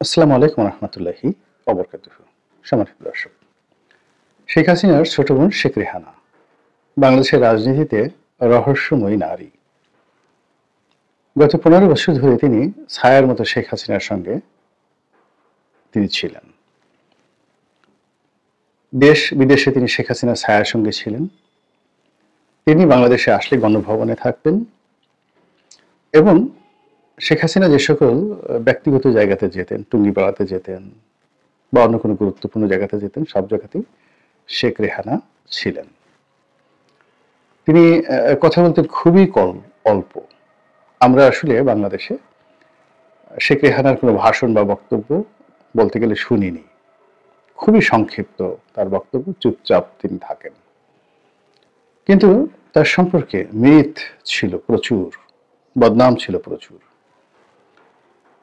আসসালামু আলাইকুম রহমতুল্লাহি ওবরকাতুহু। সম্মানিত দর্শক, শেখ হাসিনার ছোট বোন শেখ রেহানা বাংলাদেশের রাজনীতিতে রহস্যময়ী নারী। গত 15 বছর ধরে তিনি ছায়ার মতো শেখ হাসিনার সঙ্গে তিনি ছিলেন। দেশ বিদেশে তিনি শেখ হাসিনার ছায়ার সঙ্গে ছিলেন। তিনি বাংলাদেশে আসলে গণভবনে থাকতেন এবং শেখ হাসিনা যে সকল ব্যক্তিগত জায়গাতে যেতেন, টুঙ্গিপাড়াতে যেতেন বা অন্য কোনো গুরুত্বপূর্ণ জায়গাতে যেতেন, সব জায়গাতেই শেখ রেহানা ছিলেন। তিনি কথা বলতেন খুবই অল্প। আমরা আসলে বাংলাদেশে শেখ রেহানার কোনো ভাষণ বা বক্তব্য বলতে গেলে শুনিনি। খুবই সংক্ষিপ্ত তার বক্তব্য, চুপচাপ তিনি থাকেন। কিন্তু তার সম্পর্কে মিথ ছিল প্রচুর, বদনাম ছিল প্রচুর।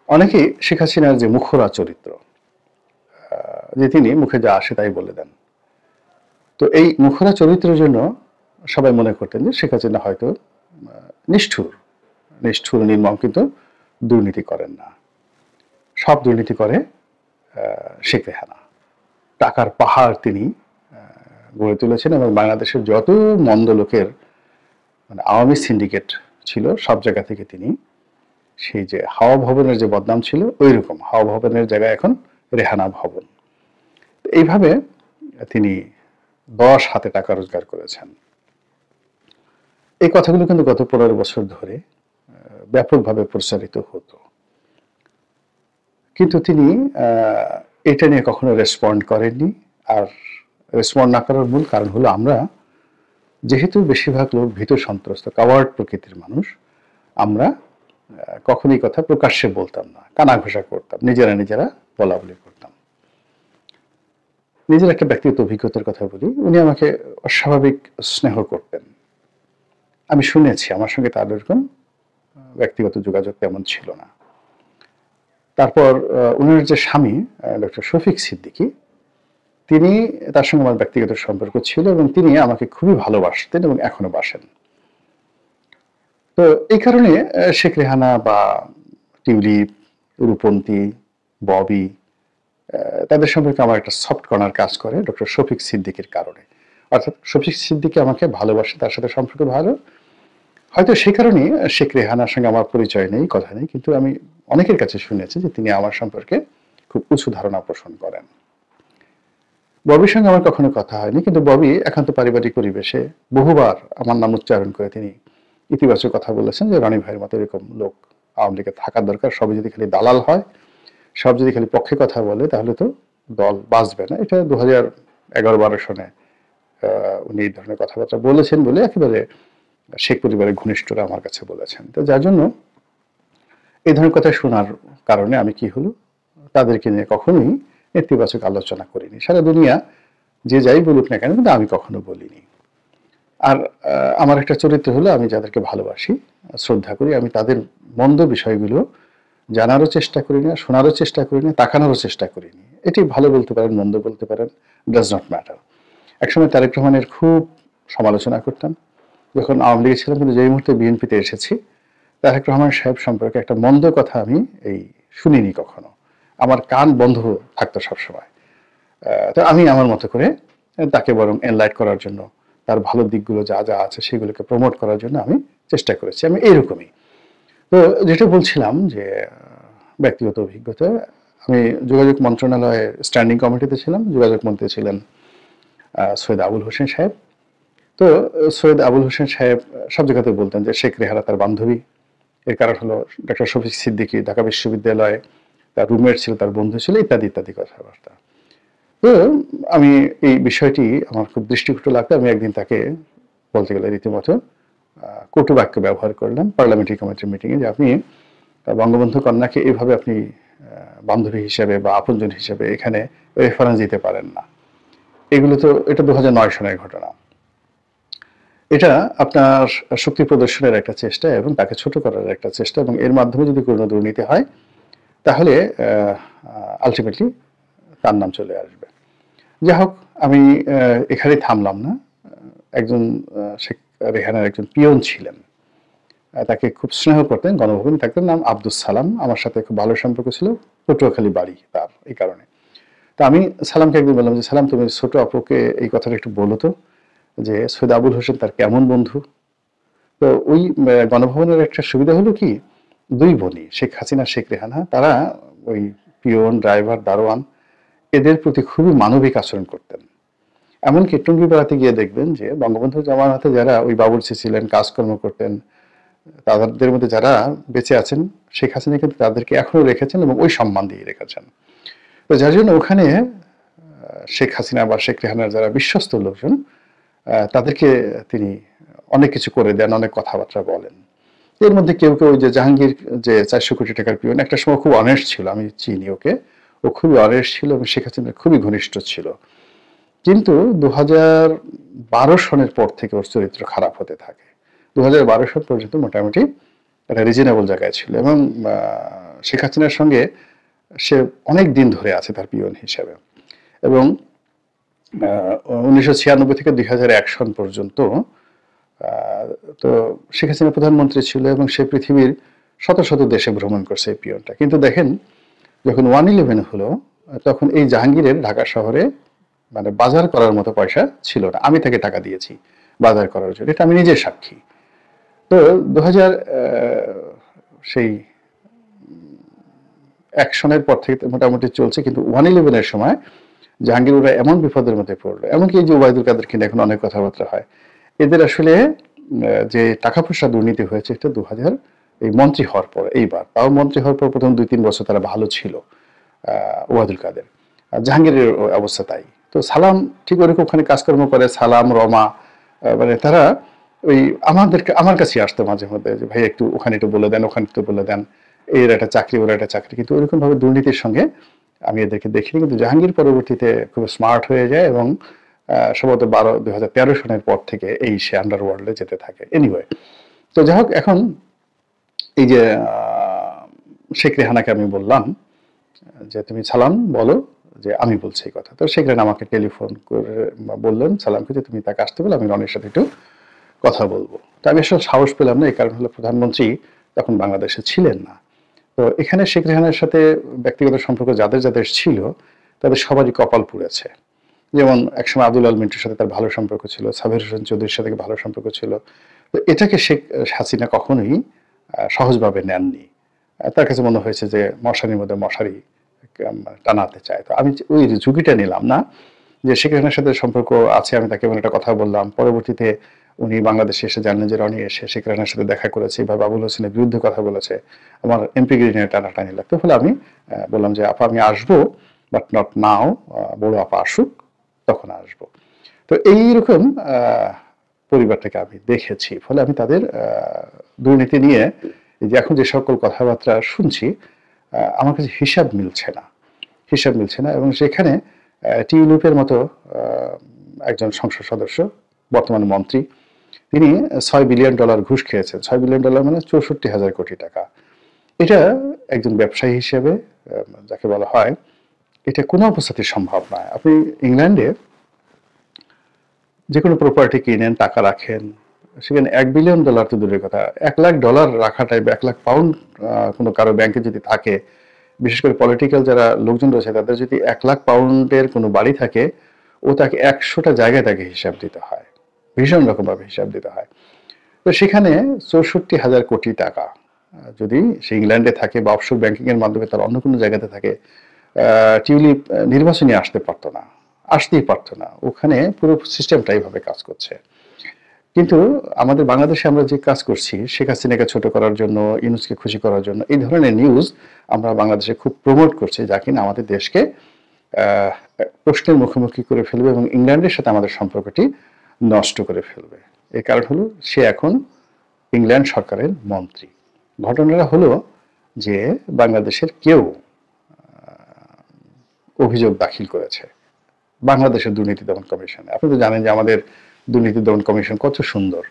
অনেকেই শেখ হাসিনার যে মুখরা চরিত্র, যে তিনি মুখে যা আসে তাই বলে দেন, তো এই মুখরা চরিত্রের জন্য সবাই মনে করতেন যে শেখ হাসিনা হয়তো নিষ্ঠুর নিষ্ঠুর নির্মম, কিন্তু দুর্নীতি করেন না। সব দুর্নীতি করে শেখ রেহানা। টাকার পাহাড় তিনি গড়ে তুলেছেন এবং বাংলাদেশের যত মন্দ লোকের মানে আওয়ামী সিন্ডিকেট ছিল সব জায়গা থেকে তিনি সেই যে হাওয়া ভবনের যে বদনাম ছিল ওই রকম হাওয়া ভবনের জায়গায় এখন রেহানা ভবন, এইভাবে তিনি 10 হাতে টাকা রোজগার করেছেন। এই কথাগুলো কিন্তু গত 15 বছর ধরে ব্যাপকভাবে প্রচারিত হতো, কিন্তু তিনি এটা নিয়ে কখনো রেসপন্ড করেননি। আর রেসপন্ড না করার মূল কারণ হলো আমরা যেহেতু বেশিরভাগ লোক ভীত সন্ত্রস্ত কাওয়ার্ড প্রকৃতির মানুষ, আমরা কখনই কথা প্রকাশ্যে বলতাম না, কানাঘোষা করতাম, নিজেরা বলা বলি করতাম। নিজের একটা ব্যক্তিগত অভিজ্ঞতার কথা বলি, উনি আমাকে অস্বাভাবিক স্নেহ করতেন। আমি শুনেছি, আমার সঙ্গে তার এরকম ব্যক্তিগত যোগাযোগ তেমন ছিল না। তারপর উনার যে স্বামী ডক্টর শফিক সিদ্দিকী, তিনি তার সঙ্গে আমার ব্যক্তিগত সম্পর্ক ছিল এবং তিনি আমাকে খুবই ভালোবাসতেন এবং এখনো বাসেন। তো এই কারণে শেখ রেহানা বা টিউলিপ, রূপন্তী, ববি, তাদের সম্পর্কে আমার একটা সফট কর্নার কাজ করে ডক্টর শফিক সিদ্দিকীর কারণে। অর্থাৎ শফিক সিদ্দিকী আমাকে ভালোবাসে, তার সাথে সম্পর্ক ভালো। হয়তো সেই কারণেই শেখ রেহানার সঙ্গে আমার পরিচয় নেই, কথা নেই, কিন্তু আমি অনেকের কাছে শুনেছি যে তিনি আমার সম্পর্কে খুব উঁচু ধারণা পোষণ করেন। ববির সঙ্গে আমার কখনো কথা হয়নি, কিন্তু ববি একান্ত পারিবারিক পরিবেশে বহুবার আমার নাম উচ্চারণ করে তিনি ইতিবাচক কথা বলেছেন যে রনি ভাইয়ের মতো এরকম লোক আওয়ামী লীগে থাকার দরকার। সবাই যদি খালি দালাল হয়, সব যদি খালি পক্ষে কথা বলে, তাহলে তো দল বাঁচবে না। এটা 2011-12 সনে উনি এই ধরনের কথাবার্তা বলেছেন বলে একেবারে শেখ পরিবারের ঘনিষ্ঠরা আমার কাছে বলেছেন। তো যার জন্য এই ধরনের কথা শোনার কারণে আমি কি হলো, তাদেরকে নিয়ে কখনোই নেতিবাচক আলোচনা করিনি। সারা দুনিয়া যে যাই বলুক না কেন, কিন্তু আমি কখনো বলিনি। আর আমার একটা চরিত্র হলো, আমি যাদেরকে ভালোবাসি, শ্রদ্ধা করি, আমি তাদের মন্দ বিষয়গুলো জানারও চেষ্টা করি না, শোনারও চেষ্টা করি না, তাকানোরও চেষ্টা করিনি। এটি ভালো বলতে পারেন, মন্দ বলতে পারেন, ডাজ নট ম্যাটার। একসময় তারেক রহমানের খুব সমালোচনা করতাম যখন আওয়ামী লীগে ছিলাম, কিন্তু যেই মুহূর্তে বিএনপিতে এসেছি, তারেক রহমান সাহেব সম্পর্কে একটা মন্দ কথা আমি শুনিনি কখনো। আমার কান বন্ধ থাকতো সবসময়। তো আমি আমার মতো করে তাকে বরং এনলাইট করার জন্য, তার ভালো দিকগুলো যা যা আছে সেগুলোকে প্রমোট করার জন্য আমি চেষ্টা করেছি। আমি এইরকমই। তো যেটা বলছিলাম যে ব্যক্তিগত অভিজ্ঞতা, আমি যোগাযোগ মন্ত্রণালয়ের স্ট্যান্ডিং কমিটিতে ছিলাম। যোগাযোগ মন্ত্রী ছিলেন সৈয়দ আবুল হোসেন সাহেব। তো সৈয়দ আবুল হোসেন সাহেব সব জায়গাতে বলতেন যে শেখ রেহানা তার বান্ধবী। এর কারণ হলো ডক্টর শফিক সিদ্দিকী ঢাকা বিশ্ববিদ্যালয়ে তার রুমমেট ছিল, তার বন্ধু ছিল, ইত্যাদি ইত্যাদি কথাবার্তা। তো আমি এই বিষয়টি আমার খুব দৃষ্টিকটু লাগতো। আমি একদিন তাকে বলতে গেলে রীতিমতো কটু বাক্য ব্যবহার করলাম পার্লামেন্টারি কমিটির মিটিংয়ে, যে আপনি বঙ্গবন্ধু কন্যাকে এইভাবে আপনি বান্ধবী হিসেবে বা আপনজন হিসেবে এখানে রেফারেন্স দিতে পারেন না। এগুলো তো, এটা 2009 সনের ঘটনা। এটা আপনার শক্তি প্রদর্শনের একটা চেষ্টা এবং তাকে ছোট করার একটা চেষ্টা, এবং এর মাধ্যমে যদি কোনো দুর্নীতি হয় তাহলে আলটিমেটলি তার নাম চলে আসবে। যাই হোক, আমি এখানেই থামলাম না। একজন শেখ রেহানার একজন পিয়ন ছিলেন, তাকে খুব স্নেহ করতেন, গণভবনে থাকতেন, নাম আব্দুস সালাম। আমার সাথে খুব ভালো সম্পর্ক ছিল, পটুয়াখালী বাড়ি তার, এই কারণে। তো আমি সালামকে একদিন বললাম যে, সালাম তুমি ছোট আপুকে এই কথাটা একটু বলো তো, যে সৈয়দ আবুল হোসেন তার কেমন বন্ধু। তো ওই গণভবনের একটা সুবিধা হলো কি, দুই বোনই শেখ হাসিনা শেখ রেহানা, তারা ওই পিয়ন, ড্রাইভার, দারোয়ান এদের প্রতি খুবই মানবিক আচরণ করতেন। এমনকি টুঙ্গিপাড়াতে গিয়ে দেখবেন যে বঙ্গবন্ধুর জামানাতে যারা ওই বাবুর্চি ছিলেন, কাজকর্ম করতেন, তাদের মধ্যে যারা বেঁচে আছেন, শেখ হাসিনা কিন্তু তাদেরকে এখনো রেখেছেন এবং ওই সম্মান দিয়ে রেখেছেন। তো যার জন্য ওখানে শেখ হাসিনা বা শেখ রেহানার যারা বিশ্বস্ত লোকজন, তাদেরকে তিনি অনেক কিছু করে দেন, অনেক কথাবার্তা বলেন। এর মধ্যে কেউ কেউ, ওই যে জাহাঙ্গীর, যে 400 কোটি টাকার পিয়ন, একটা সময় খুব অনেস্ট ছিল, আমি চিনি ওকে, ও খুবই অনেস্ট ছিল এবং শেখ হাসিনার খুবই ঘনিষ্ঠ ছিল। কিন্তু 2012 সনের পর থেকে ওর চরিত্র খারাপ হতে থাকে। 2012 সন পর্যন্ত মোটামুটি একটা রিজনেবল জায়গায় ছিল এবং শেখ হাসিনার সঙ্গে সে অনেক দিন ধরে আছে তার পিয়ন হিসেবে। এবং 1996 থেকে 2001 সন পর্যন্ত তো শেখ হাসিনা প্রধানমন্ত্রী ছিল এবং সে পৃথিবীর শত শত দেশে ভ্রমণ করছে এই পিয়নটা। কিন্তু দেখেন, যখন 1/11 হলো, তখন এই জাহাঙ্গীরের ঢাকা শহরে মানে বাজার করার মতো পয়সা ছিল না। আমি তাকে টাকা দিয়েছি বাজার করার জন্য, এটা আমি নিজে সাক্ষী। তো 2000 সেই অ্যাকশনের পর থেকে মোটামুটি চলছে, কিন্তু 1/11 সময় জাহাঙ্গীর ওরা এমন বিপদের মধ্যে পড়লো, এমনকি এই যে ওবায়দুল কাদের কিনে এখন অনেক কথাবার্তা হয়, এদের আসলে যে টাকা পয়সা দুর্নীতি হয়েছে, এটা 2000 এই মন্ত্রী হওয়ার পর, এইবার তাও মন্ত্রী হওয়ার পর প্রথম 2-3 বছর তারা ভালো ছিল ওবায়দুল কাদের। আর জাহাঙ্গীরের অবস্থা তাই। তো সালাম ঠিক ওরকম ওখানে কাজকর্ম করে, সালাম, রমা, মানে তারা ওই আমার কাছে আসতো মাঝে মধ্যে, যে ভাই একটু ওখানে একটু বলে দেন, ওখানে একটু বলে দেন, এর একটা চাকরি, ওর একটা চাকরি। কিন্তু ওইরকম ভাবে দুর্নীতির সঙ্গে আমি এদেরকে দেখিনি। কিন্তু জাহাঙ্গীর পরবর্তীতে খুব স্মার্ট হয়ে যায় এবং সম্ভবত 2013 সনের পর থেকে এই সে আন্ডারওয়ার্ল্ডে যেতে থাকে। এনিওয়ে, তো যাই হোক, এখন এই যে শেখ রেহানাকে আমি বললাম যে তুমি সালাম বলো যে আমি বলছি এই কথা। তো শেখ রেহানা আমাকে টেলিফোন করে বললেন সালামকে যে তুমি তাকে আসতে বলো, আমি রনির সাথে একটু কথা বলবো। তো আমি আসলে সাহস পেলাম না, এই কারণ হলো প্রধানমন্ত্রী তখন বাংলাদেশে ছিলেন না। তো এখানে শেখ রেহানার সাথে ব্যক্তিগত সম্পর্ক যাদের যাদের ছিল, তাদের সবারই কপাল পুড়েছে। যেমন একসময় আব্দুল আল মিন্টুর সাথে তার ভালো সম্পর্ক ছিল, সাবির হোসেন চৌধুরীর সাথে ভালো সম্পর্ক ছিল। তো এটাকে শেখ হাসিনা কখনোই সহজভাবে নেননি। তার কাছে মনে হয়েছে যে মশারির মধ্যে মশারি টানাতে চায়। তো আমি ওই ঝুঁকিটা নিলাম না, যে শেখ হাসিনার সাথে সম্পর্ক আছে, আমি তাকে একটা কথা বললাম। পরবর্তীতে উনি বাংলাদেশে এসে জানলেন যে রনি এসে শেখ হাসিনার সাথে দেখা করেছে, বা বাবুল হোসেনের বিরুদ্ধে কথা বলেছে, আমার এমপিগিরি নিয়ে টানাটানি লাগতো। ফলে আমি বললাম যে আপা আমি আসবো, বাট নট নাও, বড় আপা আসুক তখন আসবো। তো এইরকম পরিবারটাকে আমি দেখেছি। ফলে আমি তাদের দুর্নীতি নিয়ে যে এখন যে সকল কথাবার্তা শুনছি, আমার কাছে হিসাব মিলছে না। এবং সেখানে টিউলিপের মতো একজন সংসদ সদস্য, বর্তমান মন্ত্রী, তিনি $6 বিলিয়ন ঘুষ খেয়েছেন। $6 বিলিয়ন মানে 64,000 কোটি টাকা। এটা একজন ব্যবসায়ী হিসেবে যাকে বলা হয়, এটা কোনো অবস্থাতেই সম্ভব নয়। আপনি ইংল্যান্ডে যে কোনো প্রপার্টি কিনেন, টাকা রাখেন, সেখানে $1 বিলিয়ন তো দূরের কথা, $1,00,000 রাখাটাই, বা £1,00,000 কোনো কারো ব্যাংকে যদি থাকে, বিশেষ করে পলিটিক্যাল যারা লোকজন রয়েছে, তাদের যদি £1,00,000 কোনো বাড়ি থাকে, ও তাকে 100টা জায়গায় তাকে হিসাব দিতে হয়, ভীষণ রকমভাবে হিসাব দিতে হয়। তো সেখানে 64,000 কোটি টাকা যদি সে ইংল্যান্ডে থাকে বা অফশোর ব্যাংকিং এর মাধ্যমে তার অন্য কোনো জায়গাতে থাকে, টিউলিপ নির্বাচনে আসতেই পারতো না। ওখানে পুরো সিস্টেমটা এইভাবে কাজ করছে। কিন্তু আমাদের বাংলাদেশে আমরা যে কাজ করছি, শেখ হাসিনাকে ছোট করার জন্য, ইউনূসকে খুশি করার জন্য, এই ধরনের নিউজ আমরা বাংলাদেশে খুব প্রমোট করছি, যা কিনা আমাদের দেশকে প্রশ্নের মুখোমুখি করে ফেলবে এবং ইংল্যান্ডের সাথে আমাদের সম্পর্কটি নষ্ট করে ফেলবে। এই কারণ হলো সে এখন ইংল্যান্ড সরকারের মন্ত্রী। ঘটনাটা হলো যে বাংলাদেশের কেউ অভিযোগ দাখিল করেছে বাংলাদেশের দুর্নীতি দমন কমিশনে। আপনি তো জানেন যে আমাদের দুর্নীতি দমন কমিশন কত সুন্দর।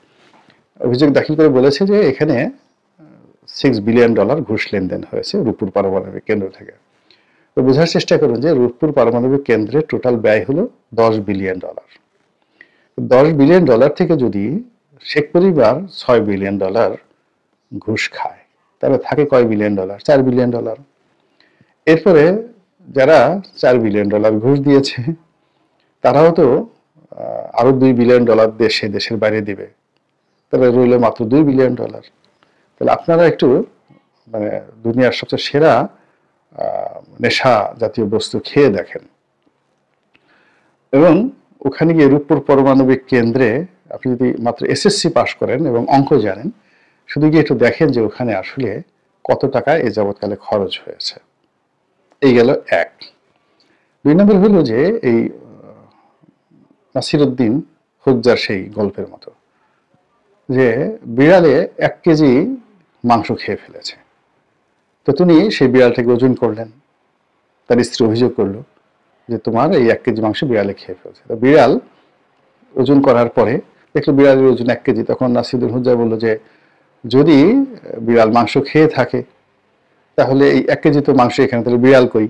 অভিযোগ দাখিল করে বলেছে যে এখানে $6 বিলিয়ন ঘুষ লেনদেন হয়েছে রূপপুর পারমাণবিক কেন্দ্র থেকে। তো বোঝার চেষ্টা করুন যে রূপপুর পারমাণবিক কেন্দ্রের টোটাল ব্যয় হলো $10 বিলিয়ন। $10 বিলিয়ন থেকে যদি শেখ পরিবার $6 বিলিয়ন ঘুষ খায়। তবে থাকে কয় বিলিয়ন ডলার? $4 বিলিয়ন। এরপরে যারা $4 বিলিয়ন ঘুষ দিয়েছে তারাও তো আরো $2 বিলিয়ন দেশের বাইরে দিবে, তাহলে রইল মাত্র $2 বিলিয়ন। তাহলে আপনারা একটু মানে দুনিয়ার সবচেয়ে সেরা নেশা জাতীয় বস্তু খেয়ে দেখেন, এবং ওখানে গিয়ে রূপপুর পারমাণবিক কেন্দ্রে আপনি যদি মাত্র এসএসসি পাশ করেন এবং অঙ্ক জানেন, শুধু গিয়ে একটু দেখেন যে ওখানে আসলে কত টাকা এ যাবৎকালে খরচ হয়েছে। এই গেল এক। 2 নম্বর হলো যে এই নাসিরউদ্দিন হুজ্জার সেই গল্পের মতো যে বিড়ালে 1 কেজি মাংস খেয়ে ফেলেছে, তো তিনি সেই বিড়ালটাকে ওজন করলেন। তার স্ত্রী অভিযোগ করলো যে তোমার এই 1 কেজি মাংস বিড়ালে খেয়ে ফেলছে। তো বিড়াল ওজন করার পরে দেখলো বিড়ালের ওজন 1 কেজি। তখন নাসিরুদ্দিন হুজ্জা বললো যে যদি বিড়াল মাংস খেয়ে থাকে তাহলে এই 1 কেজি তো মাংস এখানে, তাহলে বিড়াল কই?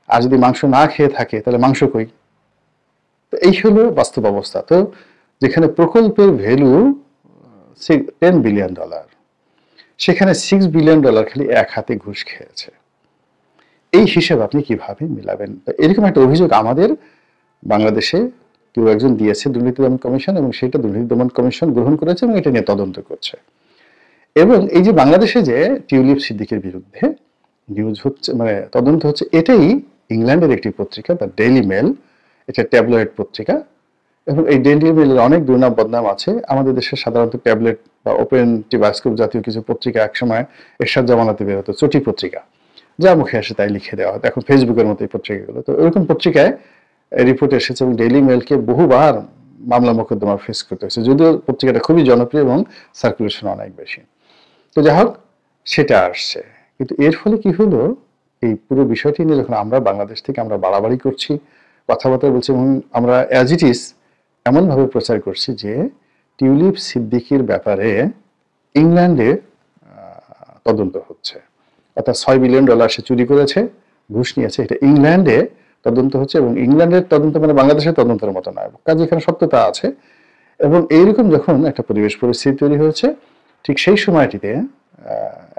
আর যদি মাংস না খেয়ে থাকে তাহলে মাংস কই? তো এই হলো বাস্তব অবস্থা। তো যেখানে প্রকল্পের ভ্যালু $10 বিলিয়ন, সেখানে $6 বিলিয়ন খালি এক হাতে ঘুষ খেয়েছে। এই হিসাব আপনি কিভাবে মিলাবেন? এরকম একটা অভিযোগ আমাদের বাংলাদেশে কেউ একজন দিয়েছে দুর্নীতি দমন কমিশন, এবং সেটা দুর্নীতি দমন কমিশন গ্রহণ করেছে এবং এটা নিয়ে তদন্ত করছে। এবং এই যে বাংলাদেশে যে টিউলিপ সিদ্দিকের বিরুদ্ধে নিউজ হচ্ছে, মানে তদন্ত হচ্ছে, এটাই ইংল্যান্ডের একটি পত্রিকা, দ্য ডেইলি মেল, এটা ট্যাবলয়েড পত্রিকা, এবং এই ডেইলি মেলের অনেক দুর্নাম বদনাম আছে। আমাদের দেশে সাধারণত ট্যাবলেট বা ওপেন টিবাস্কোপ জাতীয় কিছু পত্রিকা একসময় এরশাদ জামানাতে বের হতো, চটি পত্রিকা, যা মুখে আসে তাই লিখে দেওয়া হতো, এখন ফেসবুকের মতো এই পত্রিকাগুলো। তো এরকম পত্রিকায় রিপোর্ট এসেছে এবং ডেইলি মেলকে বহুবার মামলা মোকদ্দমা ফেস করতে হয়েছে, যদিও পত্রিকাটা খুবই জনপ্রিয় এবং সার্কুলেশন অনেক বেশি। তো যাই হোক, সেটা আসছে। কিন্তু এর ফলে কি হলো, এই পুরো বিষয়টি নিয়ে যখন আমরা বাংলাদেশ থেকে আমরা বাড়াবাড়ি করছি, কথাবার্তা বলছি, এবং আমরা অ্যাজ ইট ইজ এমনভাবে প্রচার করছি যে টিউলিপ সিদ্দিকির ব্যাপারে ইংল্যান্ডে তদন্ত হচ্ছে, অর্থাৎ $6 বিলিয়ন সে চুরি করেছে, ঘুষ নিয়েছে, এটা ইংল্যান্ডে তদন্ত হচ্ছে, এবং ইংল্যান্ডের তদন্ত মানে বাংলাদেশের তদন্তের মতো নয়, কাজে এখানে সত্যতা আছে। এবং এইরকম যখন একটা পরিবেশ পরিস্থিতি তৈরি হয়েছে, ঠিক সেই সময়টিতে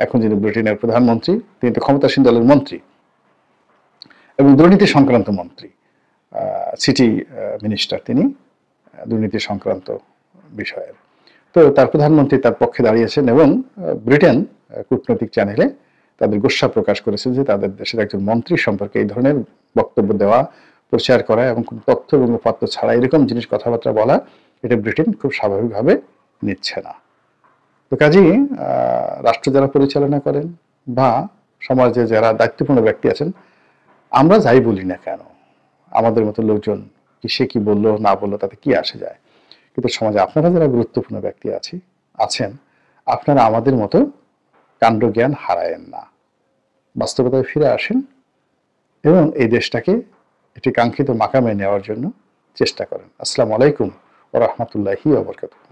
এখন যিনি ব্রিটেনের প্রধানমন্ত্রী, তিনি তো ক্ষমতাসীন দলের মন্ত্রী এবং দুর্নীতি সংক্রান্ত মন্ত্রী, সিটি মিনিস্টার তিনি, দুর্নীতি সংক্রান্ত বিষয়ের। তো তার প্রধানমন্ত্রী তার পক্ষে দাঁড়িয়েছেন, এবং ব্রিটেন কূটনৈতিক চ্যানেলে তাদের গোস্বা প্রকাশ করেছে যে তাদের দেশের একজন মন্ত্রী সম্পর্কে এই ধরনের বক্তব্য দেওয়া, প্রচার করা এবং কোনো তথ্য এবং উপাত্ত ছাড়া এরকম জিনিস কথাবার্তা বলা, এটা ব্রিটেন খুব স্বাভাবিকভাবে নিচ্ছে না। তো কাজেই রাষ্ট্র যারা পরিচালনা করেন বা সমাজে যারা দায়িত্বপূর্ণ ব্যক্তি আছেন, আমরা যাই বলি না কেন, আমাদের মতো লোকজন সে কি বললো না বললো তাতে কি আসে যায়, কিন্তু সমাজে আপনারা যারা গুরুত্বপূর্ণ ব্যক্তি আছেন, আপনারা আমাদের মতো কাণ্ডজ্ঞান হারায়েন না, বাস্তবতায় ফিরে আসেন এবং এই দেশটাকে একটি কাঙ্ক্ষিত মাকামে নেওয়ার জন্য চেষ্টা করেন। আসসালামু আলাইকুম ওয়া রাহমাতুল্লাহি ওয়া বারাকাতুহু।